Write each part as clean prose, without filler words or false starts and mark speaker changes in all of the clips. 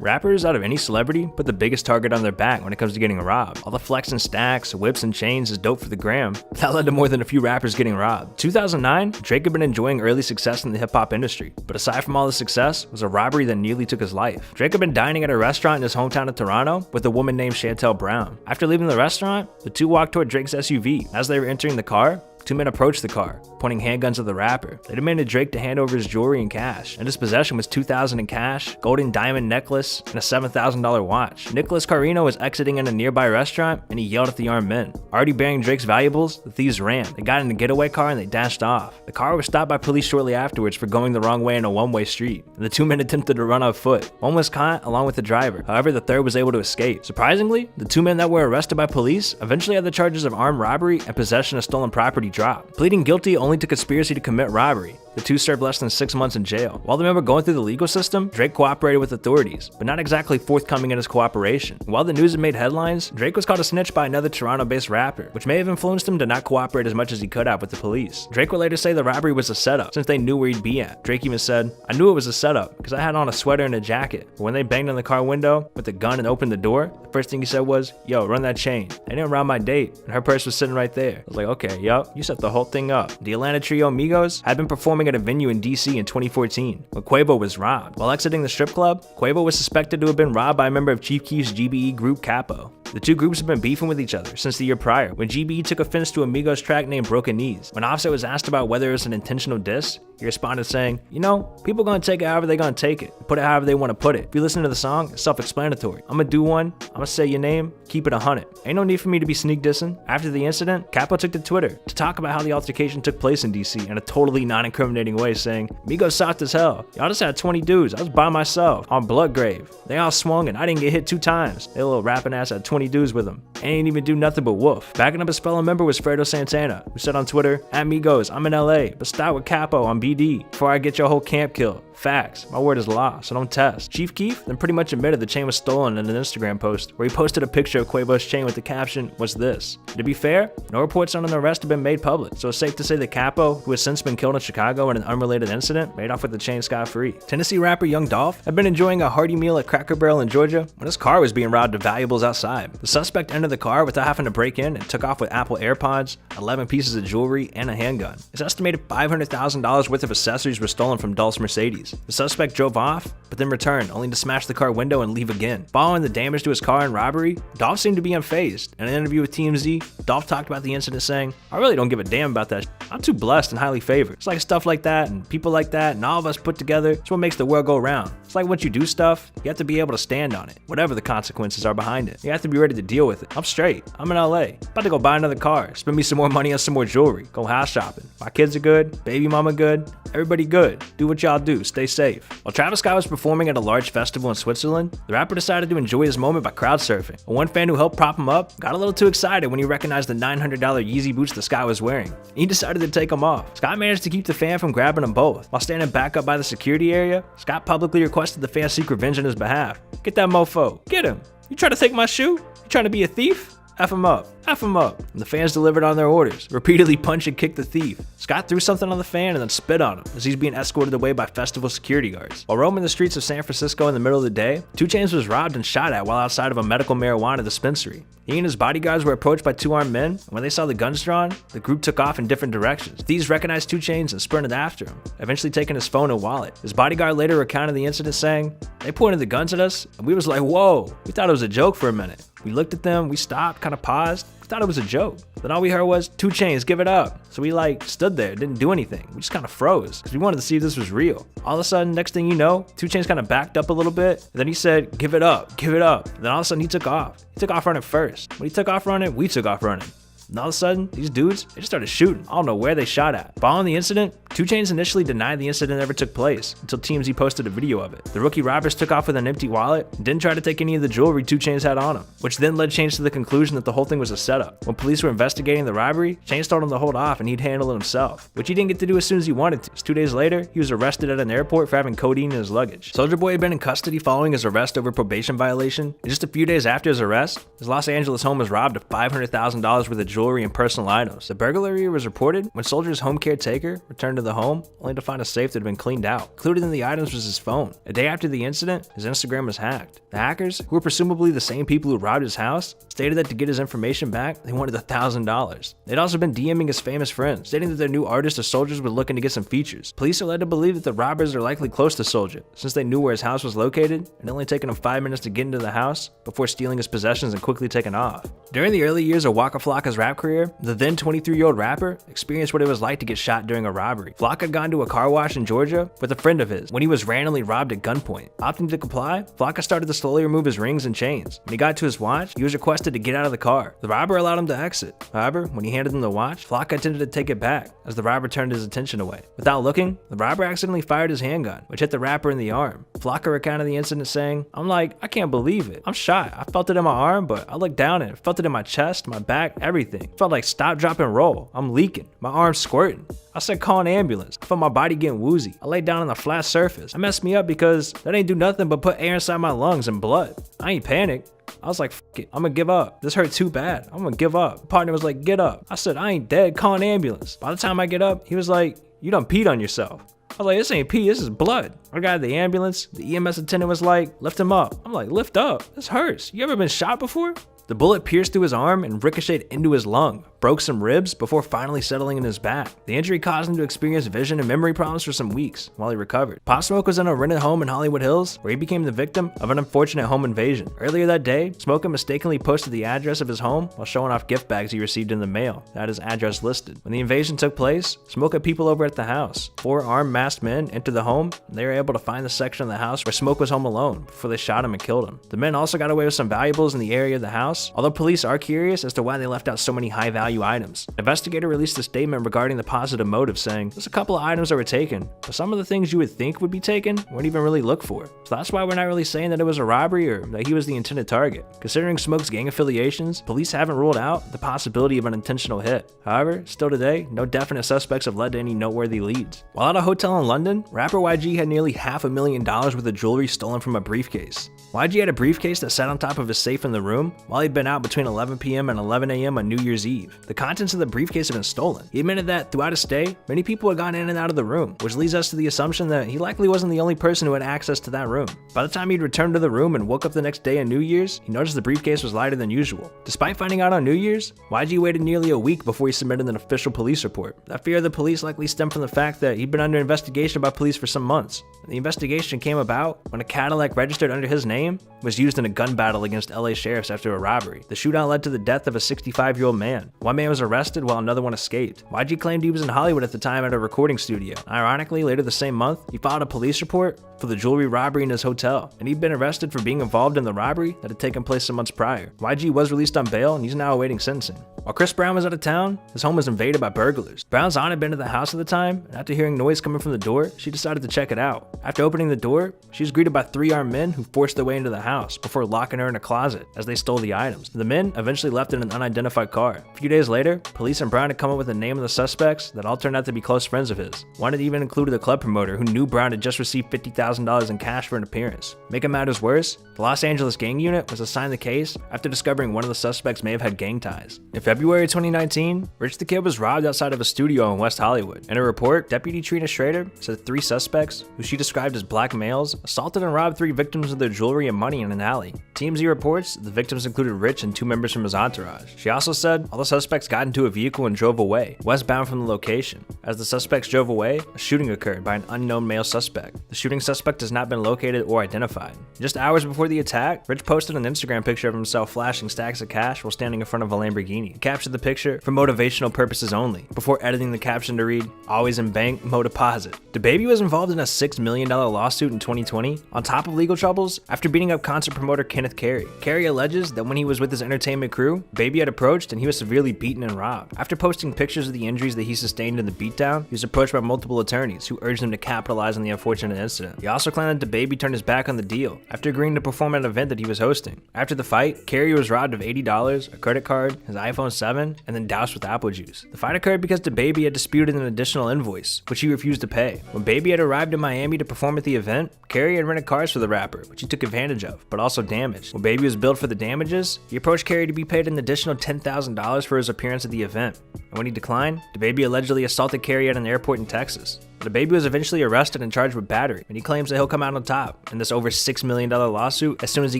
Speaker 1: Rappers out of any celebrity put the biggest target on their back when it comes to getting robbed. All the flex and stacks, whips and chains is dope for the gram. That led to more than a few rappers getting robbed. 2009, Drake had been enjoying early success in the hip-hop industry, but aside from all the success, was a robbery that nearly took his life. Drake had been dining at a restaurant in his hometown of Toronto with a woman named Chantel Brown. After leaving the restaurant, the two walked toward Drake's SUV. As they were entering the car, two men approached the car, pointing handguns at the rapper. They demanded Drake to hand over his jewelry and cash. In his possession was $2,000 in cash, golden diamond necklace, and a $7,000 watch. Nicholas Carino was exiting in a nearby restaurant, and he yelled at the armed men. Already bearing Drake's valuables, the thieves ran. They got in a getaway car and they dashed off. The car was stopped by police shortly afterwards for going the wrong way in a one-way street, and the two men attempted to run on foot. One was caught along with the driver. However, the third was able to escape. Surprisingly, the two men that were arrested by police eventually had the charges of armed robbery and possession of stolen property dropped. Pleading guilty only to conspiracy to commit robbery, the two served less than 6 months in jail. While the men were going through the legal system, Drake cooperated with authorities, but not exactly forthcoming in his cooperation. While the news had made headlines, Drake was caught a snitch by another Toronto-based rapper, which may have influenced him to not cooperate as much as he could have with the police. Drake would later say the robbery was a setup, since they knew where he'd be at. Drake even said, "I knew it was a setup, because I had on a sweater and a jacket, but when they banged on the car window with a gun and opened the door, the first thing he said was, 'Yo, run that chain.' They didn't rob my date, and her purse was sitting right there." I was like, okay, yup, you set the whole thing up. The Atlanta trio Migos had been performing at a venue in DC in 2014 when Quavo was robbed. While exiting the strip club, Quavo was suspected to have been robbed by a member of Chief Keef's GBE group Capo. The two groups have been beefing with each other since the year prior, when GBE took offense to a Migos track named Broken Knees. When Offset was asked about whether it was an intentional diss, he responded saying, "You know, people gonna take it however they gonna take it, put it however they wanna put it. If you listen to the song, it's self-explanatory. I'ma do one, I'ma say your name, keep it 100. Ain't no need for me to be sneak dissing." After the incident, Capo took to Twitter to talk about how the altercation took place in DC in a totally non-incriminating way, saying, "Migos soft as hell. Y'all just had 20 dudes, I was by myself, on Bloodgrave. They all swung and I didn't get hit 2 times. They little rapping ass had 20 dudes with them. And ain't even do nothing but woof." Backing up his fellow member was Fredo Santana, who said on Twitter, "At Migos, I'm in LA, but start with Capo on BD before I get your whole camp killed. Facts. My word is law, so don't test." Chief Keef then pretty much admitted the chain was stolen in an Instagram post, where he posted a picture of Quavo's chain with the caption, "What's this?" To be fair, no reports on an arrest have been made public, so it's safe to say that Capo, who has since been killed in Chicago in an unrelated incident, made off with the chain scot-free. Tennessee rapper Young Dolph had been enjoying a hearty meal at Cracker Barrel in Georgia when his car was being robbed of valuables outside. The suspect entered the car without having to break in and took off with Apple AirPods, 11 pieces of jewelry, and a handgun. It's estimated $500,000 worth of accessories were stolen from Dolph's Mercedes. The suspect drove off, but then returned, only to smash the car window and leave again. Following the damage to his car and robbery, Dolph seemed to be unfazed. In an interview with TMZ, Dolph talked about the incident saying, "I really don't give a damn about that. I'm too blessed and highly favored. It's like stuff like that and people like that and all of us put together, it's what makes the world go round. It's like once you do stuff, you have to be able to stand on it, whatever the consequences are behind it. You have to be ready to deal with it. I'm straight. I'm in LA. About to go buy another car, spend me some more money on some more jewelry, go house shopping. My kids are good, baby mama good, everybody good. Do what y'all do, stay safe." While Travis+Scott was performing at a large festival in Switzerland, the rapper decided to enjoy his moment by crowd surfing. One fan who helped prop him up got a little too excited when he recognized the $900 Yeezy boots the Scott was wearing. He decided to take them off. Scott managed to keep the fan from grabbing them both. While standing back up by the security area, Scott publicly requested the fan seek revenge on his behalf. "Get that mofo. Get him. You trying to take my shoe? You trying to be a thief? F him up. F him up." And the fans delivered on their orders, repeatedly punched and kicked the thief. Scott threw something on the fan and then spit on him as he's being escorted away by festival security guards. While roaming the streets of San Francisco in the middle of the day, 2 Chainz was robbed and shot at while outside of a medical marijuana dispensary. He and his bodyguards were approached by 2 armed men, and when they saw the guns drawn, the group took off in different directions. Thieves recognized 2 Chainz and sprinted after him, eventually taking his phone and wallet. His bodyguard later recounted the incident saying, "They pointed the guns at us, and we was like, whoa, we thought it was a joke for a minute. We looked at them, we stopped, kind of paused, we thought it was a joke. Then all we heard was, 2 Chainz, give it up." So we stood there, didn't do anything. We just kind of froze, because we wanted to see if this was real. All of a sudden, next thing you know, 2 Chainz kind of backed up a little bit, and then he said, "Give it up, give it up." And then all of a sudden he took off. He took off running first. When he took off running, we took off running. And all of a sudden, these dudes, they just started shooting. I don't know where they shot at. Following the incident, 2 Chainz initially denied the incident ever took place until TMZ posted a video of it. The rookie robbers took off with an empty wallet and didn't try to take any of the jewelry 2 Chainz had on him, which then led Chainz to the conclusion that the whole thing was a setup. When police were investigating the robbery, Chainz told him to hold off and he'd handle it himself, which he didn't get to do as soon as he wanted to. 2 days later, he was arrested at an airport for having codeine in his luggage. Soulja Boy had been in custody following his arrest over probation violation, and just a few days after his arrest, his Los Angeles home was robbed of $500,000 worth of jewelry jewelry and personal items. The burglary was reported when soldiers' home caretaker returned to the home only to find a safe that had been cleaned out. Included in the items was his phone. A day after the incident, his Instagram was hacked. The hackers, who were presumably the same people who robbed his house, stated that to get his information back, they wanted $1,000. They'd also been DMing his famous friends, stating that their new artist or soldiers were looking to get some features. Police are led to believe that the robbers are likely close to Soldier, since they knew where his house was located and only taken him 5 minutes to get into the house before stealing his possessions and quickly taking off. During the early years of Waka Flocka's rap career, the then 23-year-old rapper experienced what it was like to get shot during a robbery. Flocka had gone to a car wash in Georgia with a friend of his when he was randomly robbed at gunpoint. Opting to comply, Flocka started to slowly remove his rings and chains. When he got to his watch, he was requested to get out of the car. The robber allowed him to exit. However, when he handed him the watch, Flocka attempted to take it back as the robber turned his attention away. Without looking, the robber accidentally fired his handgun, which hit the rapper in the arm. Flocka recounted the incident saying, "I'm like, I can't believe it. I'm shot. I felt it in my arm, but I looked down and felt it in my chest, my back, everything. Felt like stop, drop, and roll. I'm leaking. My arm's squirting. I said call an ambulance. I felt my body getting woozy. I laid down on the flat surface. It messed me up because that ain't do nothing but put air inside my lungs and blood. I ain't panicked. I was like, fuck it, I'm gonna give up. This hurt too bad. I'm gonna give up." My partner was like, "Get up." I said, "I ain't dead. Call an ambulance." By the time I get up, he was like, "You done peed on yourself." I was like, "This ain't pee, this is blood." I got the ambulance. The EMS attendant was like, "Lift him up." I'm like, "Lift up? This hurts. You ever been shot before?" The bullet pierced through his arm and ricocheted into his lung, broke some ribs before finally settling in his back. The injury caused him to experience vision and memory problems for some weeks while he recovered. Pop Smoke was in a rented home in Hollywood Hills where he became the victim of an unfortunate home invasion. Earlier that day, Smoke mistakenly posted the address of his home while showing off gift bags he received in the mail that had his address listed. When the invasion took place, Smoke had people over at the house. 4 armed masked men entered the home and they were able to find the section of the house where Smoke was home alone before they shot him and killed him. The men also got away with some valuables in the area of the house, although police are curious as to why they left out so many high-value items. An investigator released a statement regarding the positive motive, saying, "There's a couple of items that were taken, but some of the things you would think would be taken weren't even really looked for." So that's why we're not really saying that it was a robbery or that he was the intended target. Considering Smoke's gang affiliations, police haven't ruled out the possibility of an intentional hit. However, still today, no definite suspects have led to any noteworthy leads. While at a hotel in London, rapper YG had nearly $500,000 worth of jewelry stolen from a briefcase. YG had a briefcase that sat on top of his safe in the room while he'd been out between 11 p.m. and 11 a.m. on New Year's Eve. The contents of the briefcase had been stolen. He admitted that throughout his stay, many people had gone in and out of the room, which leads us to the assumption that he likely wasn't the only person who had access to that room. By the time he'd returned to the room and woke up the next day on New Year's, he noticed the briefcase was lighter than usual. Despite finding out on New Year's, YG waited nearly a week before he submitted an official police report. That fear of the police likely stemmed from the fact that he'd been under investigation by police for some months. The investigation came about when a Cadillac registered under his name was used in a gun battle against LA sheriffs after a robbery. The shootout led to the death of a 65-year-old man. One man was arrested while another one escaped. YG claimed he was in Hollywood at the time at a recording studio. Ironically, later the same month, he filed a police report for the jewelry robbery in his hotel, and he'd been arrested for being involved in the robbery that had taken place some months prior. YG was released on bail and he's now awaiting sentencing. While Chris Brown was out of town, his home was invaded by burglars. Brown's aunt had been to the house at the time, and after hearing noise coming from the door, she decided to check it out. After opening the door, she was greeted by 3 armed men who forced their way into the house before locking her in a closet as they stole the items. The men eventually left in an unidentified car. A few days later, police and Brown had come up with the name of the suspects that all turned out to be close friends of his. One had even included a club promoter who knew Brown had just received $50,000 in cash for an appearance. Making matters worse, the Los Angeles gang unit was assigned the case after discovering one of the suspects may have had gang ties. In February 2019, Rich the Kid was robbed outside of a studio in West Hollywood. In a report, Deputy Trina Schrader said 3 suspects, who she described as black males, assaulted and robbed 3 victims of their jewelry and money in an alley. TMZ reports the victims included Rich and 2 members from his entourage. She also said all the suspects got into a vehicle and drove away, westbound from the location. As the suspects drove away, a shooting occurred by an unknown male suspect. The shooting suspect has not been located or identified. Just hours before the attack, Rich posted an Instagram picture of himself flashing stacks of cash while standing in front of a Lamborghini. He captured the picture for motivational purposes only, before editing the caption to read, "Always in bank, mo deposit." DaBaby was involved in a $6 million lawsuit in 2020, on top of legal troubles, after beating up concert promoter Kenneth Carey. Carey alleges that when he was with his entertainment crew, Baby had approached and he was severely beaten and robbed. After posting pictures of the injuries that he sustained in the beatdown, he was approached by multiple attorneys who urged him to capitalize on the unfortunate incident. He also claimed that DaBaby turned his back on the deal after agreeing to perform at an event that he was hosting. After the fight, Carey was robbed of $80, a credit card, his iPhone 7, and then doused with apple juice. The fight occurred because DaBaby had disputed an additional invoice, which he refused to pay. When Baby had arrived in Miami to perform at the event, Carey had rented cars for the rapper, which he took advantage of, but also damaged. damaged. When Baby was billed for the damages, he approached Carti to be paid an additional $10,000 for his appearance at the event. And when he declined, DaBaby allegedly assaulted Carti at an airport in Texas. DaBaby was eventually arrested and charged with battery, and he claims that he'll come out on top in this over $6 million lawsuit as soon as he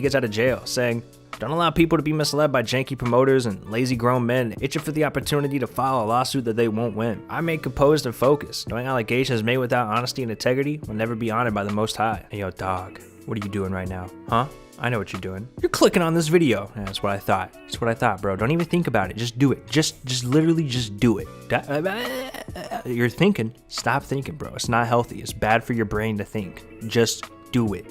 Speaker 1: gets out of jail, saying, "Don't allow people to be misled by janky promoters and lazy grown men itching for the opportunity to file a lawsuit that they won't win. I remain composed and focused, knowing allegations made without honesty and integrity will never be honored by the Most High." Hey yo, dog, what are you doing right now? Huh? I know what you're doing. You're clicking on this video. Yeah, that's what I thought. That's what I thought, bro. Don't even think about it. Just do it. Just literally just do it. You're thinking. Stop thinking, bro. It's not healthy. It's bad for your brain to think. Just do it.